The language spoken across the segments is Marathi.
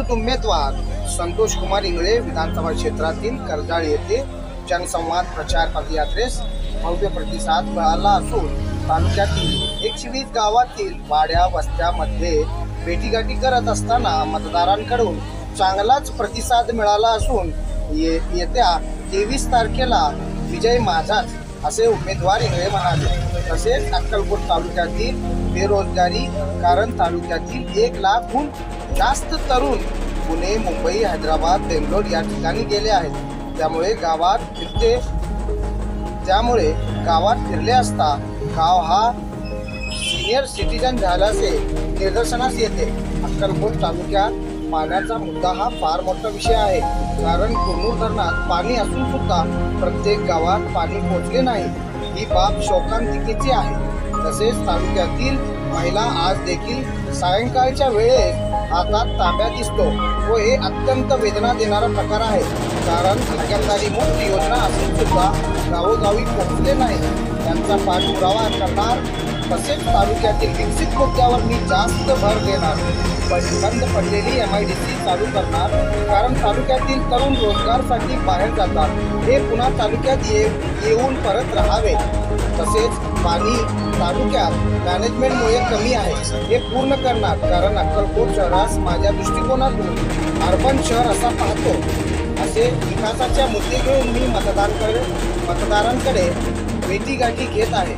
अपक्ष उमेदवार संतोष कुमार इंगळे विधानसभा क्षेत्रातील कर्जाळ येथे जनसंवाद प्रचार पदयात्रेस भव्य प्रतिसाद मिळाला असून तालुक्यातील 120 गावातील वाड्या वस्त्यामध्ये भेटीगाठी करत असताना मतदारांकडून चांगलाच प्रतिसाद मिळाला असून येत्या 23 तारखेला विजय माझाच असे उमेदवार इंगळे म्हणाले। तसेच अक्कलकोट तालुक्यातील बेरोजगारी कारण तालुक्यातील 1 लाखहून जास्त तरुण पुणे, मुंबई, हैदराबाद, बेंगलोर या ठिकाणी गेले आहेत। त्यामुळे गावात फिरले असता गाव हा सिनियर सिटीजन झाल्याचे निदर्शनास येते। अक्कलकोट तालुक्यात पाण्याचा मुद्दा हा फार मोठा विषय आहे, कारण कुरनूर धरणात पाणी असून सुद्धा प्रत्येक गावात पाणी पोहोचले नाही, ही बाब शोकांतिकेची आहे। तसेच तालुक्यातील महिला आज देखील सायंकाळच्या वेळेस हातात तांब्या दिसतो व हे अत्यंत वेदना देणारा प्रकार आहे, कारण हागणदारी मुक्त योजना असून सुद्धा गावोगावी पोहोचले नाही। त्यांचा पाठपुरावा करणार। तसेच तालुक्यातील विकसित मुद्द्यावर मी जास्त भर देणार। बंद पडलेली MIDC चालू करणार, कारण तालुक्यातील तरुण रोजगारासाठी बाहेर जातात, हे पुन्हा तालुक्यात येऊन परत राहावे। तसेच पाणी तालुक्यात मॅनेजमेंटमुळे कमी आहे, हे पूर्ण करणार, कारण अक्कलकोट शहरास माझ्या दृष्टिकोनातून अर्बन शहर असा पाहतो। असे विकासाच्या मुद्दे घेऊन मी मतदारांकडे भेटीगाठी घेत आहे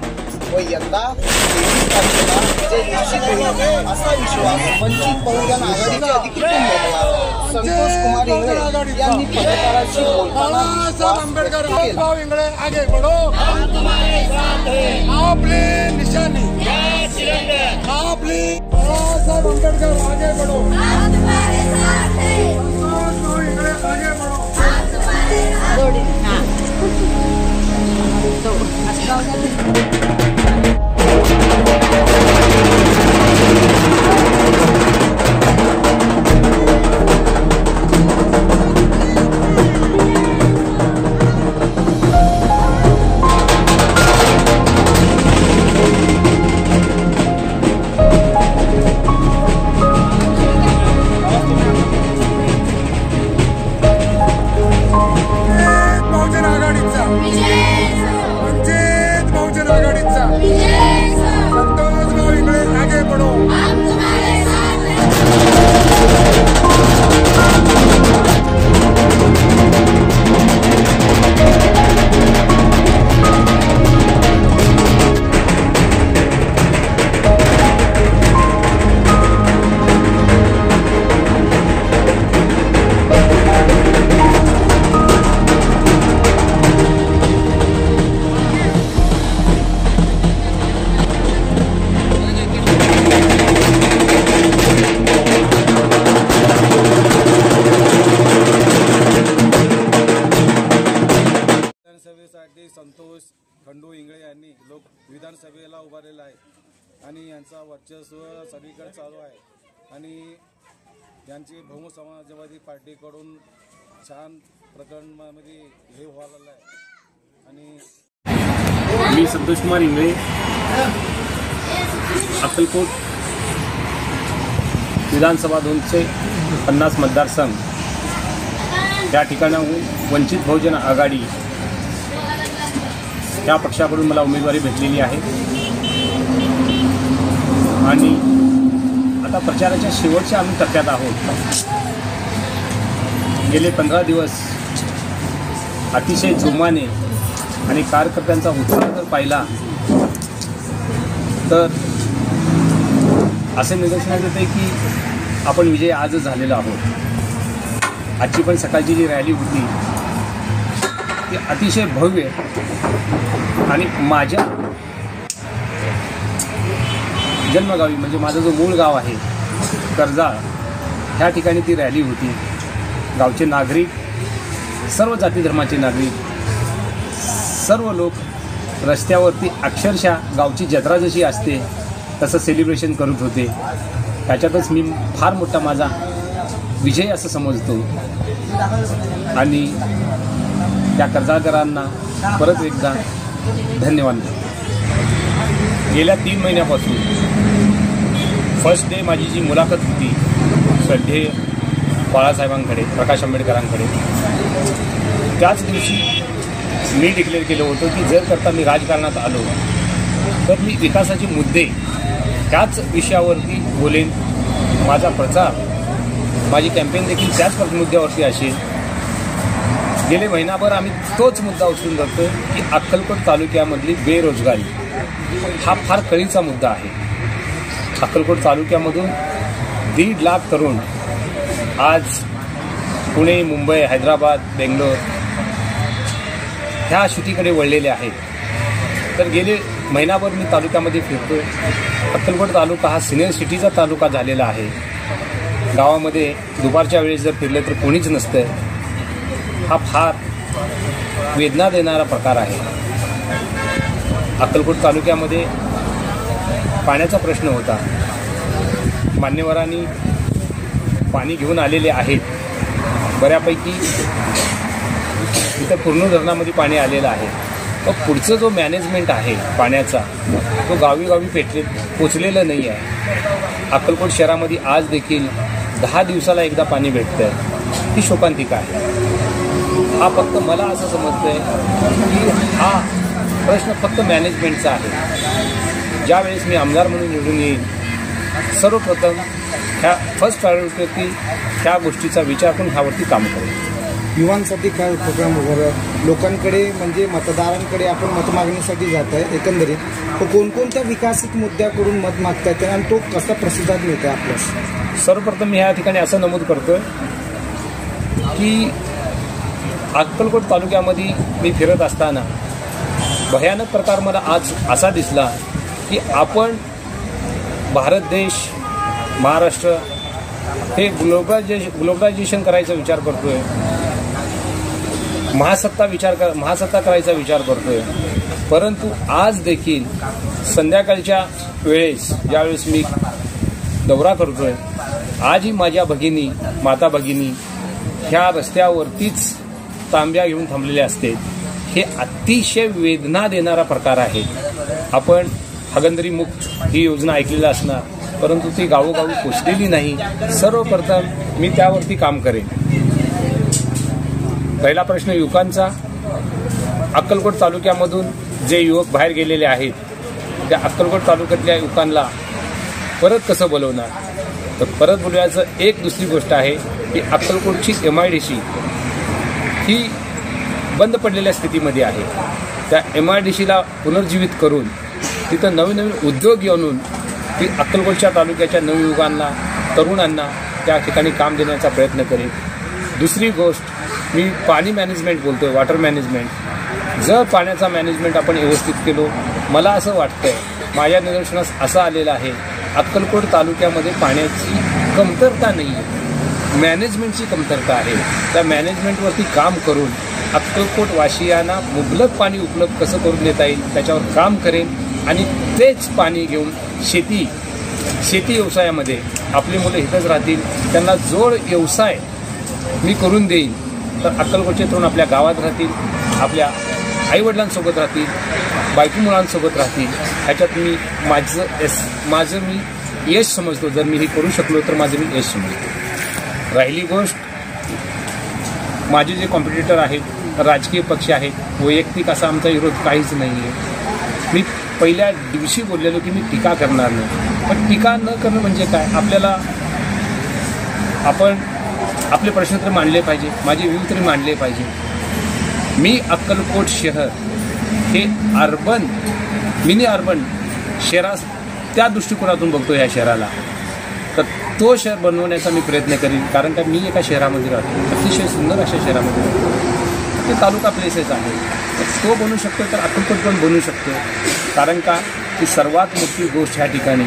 व यंदा 23 तारखेला विजय निश्चित होईल असा विश्वास वंचित बहुजन आघाडीचे अधिकृत उमेदवार संतोष कुमार इंगळे यांनी पत्रकारांशी बोलताना आगे बढ़ो, आपली निशानी आपली साहब अंबेडकर आगे बढ़ो, आगे बढ़ो। संतोष खंडू इंगळे यांनी लोक विधानसभेला उभारलेला आहे आणि यांचा वर्चस्व सगळीकडे चालू आहे आणि यांची बहुमत समाजवादी पार्टीकडून छान प्रकरणामध्ये हे व्हायला आहे। आणि मी संतोष कुमार इंगळे अक्कलकोट विधानसभा 250 मतदारसंघ या ठिकाणाहून वंचित बहुजन आघाडी या पक्षाकडून मला उमेदवारी भेटलेली आहे आणि आता प्रचाराच्या शेवटच्या आम्ही टप्प्यात आहोत। गेले 15 दिवस अतिशय जोमाने आणि कार्यकर्त्यांचा उत्साह जर पाहिला तर असे निदर्शनास येते की आपण विजय आजच झालेलो आहोत। आजची पण सकाळची जी रॅली होती ती अतिशय भव्य आणि माझ्या जन्मगावी म्हणजे माझं जो मूळ गाव आहे कर्जाळ ह्या ठिकाणी ती रॅली होती। गावचे नागरिक, सर्व जाती धर्माचे नागरिक, सर्व लोक रस्त्यावरती अक्षरशः गावची जत्रा जशी असते तसं सेलिब्रेशन करत होते। त्याच्यातच मी फार मोठा माझा विजय असं समजतो आणि त्या कर्जाळकरांना परत एकदा धन्यवाद। गेल्या 3 महिन्यापासून फर्स्ट डे माझी जी मुलाखत होती श्रद्धेय बाळासाहेबांकडे, प्रकाश आंबेडकरांकडे. त्याच दिवशी मी डिक्लेअर केलं होतं की जर करता मी राजकारणात आलो तर मी विकासाचे मुद्दे त्याच विषयावरती बोलेन. माझा प्रचार, माझी कॅम्पेन देखील त्याच मुद्द्यावरती असेल. गेले महिनाभर आम्ही तोच मुद्दा उचलून धरतो की अक्कलकोट तालुक्यामधली बेरोजगारी हा फार कळीचा मुद्दा आहे. अक्कलकोट तालुक्यामधून 1.5 लाख तरुण आज पुणे, मुंबई, हैदराबाद, बेंगलोर ह्या सिटीकडे वळलेले आहेत. तर गेले महिनाभर मी तालुक्यामध्ये फिरतो. अक्कलकोट तालुका हा सिनियर सिटीचा तालुका झालेला आहे. गावामध्ये दुपारच्या वेळेस जर फिरले तर कोणीच नसतं. हा फार वेदना देणारा प्रकार आहे. अक्कलकोट तालुक्यामध्ये पाण्याचा प्रश्न होता. मान्यवरांनी पाणी घेऊन आलेले आहेत बऱ्यापैकी. इथं पूर्ण धरणामध्ये पाणी आलेलं आहे. पण पुढचं जो मॅनेजमेंट आहे पाण्याचा तो गावी पोचलेलं नाही आहे. अक्कलकोट शहरामध्ये आज देखील 10 दिवसाला एकदा पाणी भेटतं आहे. ही शोकांतिका आहे. हा फक्त मला असं समजतंय की हा प्रश्न फक्त मॅनेजमेंटचा आहे. ज्यावेळेस मी आमदार म्हणून निवडून येईल सर्वप्रथम ह्या फर्स्ट प्रायोरिटी ह्या गोष्टीचा विचार करून ह्यावरती काम करेल. युवांसाठी काय उपक्रम वगैरे लोकांकडे म्हणजे मतदारांकडे आपण मत मागणीसाठी जात आहे एकंदरीत, तो कोणकोणत्या विकासित मुद्द्याकडून मत मागतायत आणि तो कसा प्रतिसाद मिळतो आपल्यास? सर्वप्रथम मी ह्या ठिकाणी असं नमूद करतोय की अक्कलकोट तालुक्यामध्ये मी फिरत असताना भयानक प्रकार मला आज असा दिसला की आपण भारत देश, महाराष्ट्र हे ग्लोबलायझेशन करायचा विचार करतोय, महासत्ता करायचा विचार करतोय. परंतु आज देखील संध्याकाळच्या वेळेस ज्यावेळेस मी दौरा करतोय, आजही माझ्या भगिनी, माता भगिनी ह्या रस्त्यावरतीच तांब्या घेऊन थांबलेले असते. हे अतिशय वेदना देणारा प्रकार आहे. आपण हागणदारी मुक्त ही योजना ऐकलेली असणार, परंतु ती गावोगावी पोचलेली नाही. सर्वप्रथम मी त्यावरती काम करेन. पहिला प्रश्न युवकांचा. अक्कलकोट तालुक्यामधून जे युवक बाहेर गेलेले आहेत त्या अक्कलकोट तालुक्यातल्या युवकांना परत कसं बोलवणार? तर परत बोलवायचं एक दुसरी गोष्ट आहे की अक्कलकोटची MIDC ही बंद पडलेल्या स्थितीमध्ये आहे. त्या MIDCला पुनर्जीवित करून तिथं नवीन नवीन उद्योग आणून ती अक्कलकोटच्या तालुक्याच्या नवयुवकांना, तरुणांना त्या ठिकाणी काम देण्याचा प्रयत्न करेन. दुसरी गोष्ट, मी पाणी मॅनेजमेंट बोलतोय, वॉटर मॅनेजमेंट. जर पाण्याचा मॅनेजमेंट आपण व्यवस्थित केलो, मला असं वाटतंय, माझ्या निदर्शनास असं आलेलं आहे, अक्कलकोट तालुक्यामध्ये पाण्याची कमतरता नाही आहे, मॅनेजमेंटची कमतरता आहे. त्या मॅनेजमेंटवरती काम करून अक्कलकोट वासियांना मुबलक पाणी उपलब्ध कसं करून देता येईल त्याच्यावर काम करेन. आणि तेच पाणी घेऊन शेती व्यवसायामध्ये आपली मुलं इथंच राहतील, त्यांना जोड व्यवसाय मी करून देईन. तर अक्कलकोटचे तरुण आपल्या गावात राहतील, आपल्या आईवडिलांसोबत राहतील, बायको मुलांसोबत राहतील. ह्याच्यात मी माझं मी यश समजतो. जर मी हे करू शकलो तर माझं मी यश समजतो. राहिली गोष्ट, माझे जे कॉम्पिटिटर आहेत राजकीय पक्ष आहेत, वैयक्तिक असा आमचा विरोध काहीच नाही आहे. मी पहिल्या दिवशी बोललेलो की मी टीका करणार नाही. पण टीका न करणं म्हणजे काय? आपण आपले प्रश्न तरी मांडले पाहिजे, माझे व्ह्यू तरी मांडले पाहिजे. मी अक्कलकोट शहर हे मिनी अर्बन शहरास त्या दृष्टिकोनातून बघतो ह्या शहराला. तर तो शहर बनवण्याचा मी प्रयत्न करीन. कारण का मी एका शहरामध्ये राहतो, अतिशय सुंदर अशा शहरामध्ये राहतो. ते तालुका प्लेसेस आहे, तर तो बनू शकतो तर अक्कलकोट पण बनू शकतो. कारण का की सर्वात मोठी गोष्ट ह्या ठिकाणी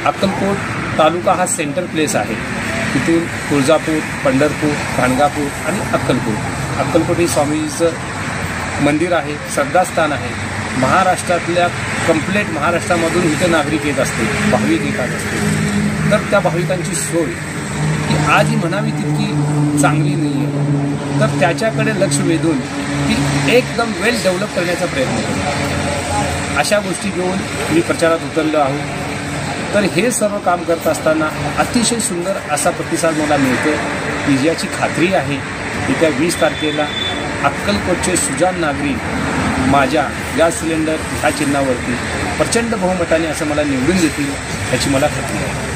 अक्कलकोट तालुका हा सेंटर प्लेस आहे. तिथून तुळजापूर, पंढरपूर, गाणगापूर आणि अक्कलकोट हे स्वामीजीचं मंदिर आहे, श्रद्धास्थान आहे. महाराष्ट्रातल्या कंप्लेट महाराष्ट्रामधून इथं नागरिक येत असते, भाविक येतात असते. तर त्या भाविकांची सोय ही आजही म्हणावी तितकी चांगली नाही आहे. तर त्याच्याकडे लक्ष वेधून ती एकदम वेल डेव्हलप करण्याचा प्रयत्न करतो. अशा गोष्टी घेऊन मी प्रचारात उतरलो आहोत. तर हे सर्व काम करत असताना अतिशय सुंदर असा प्रतिसाद मला मिळतो. याची खात्री आहे की त्या 20 तारखेला अक्कलकोटचे सुजाण नागरिक माझ्या गॅस सिलेंडर ह्या चिन्हावरती प्रचंड बहुमताने असं मला निवडून देतील याची मला खात्री आहे.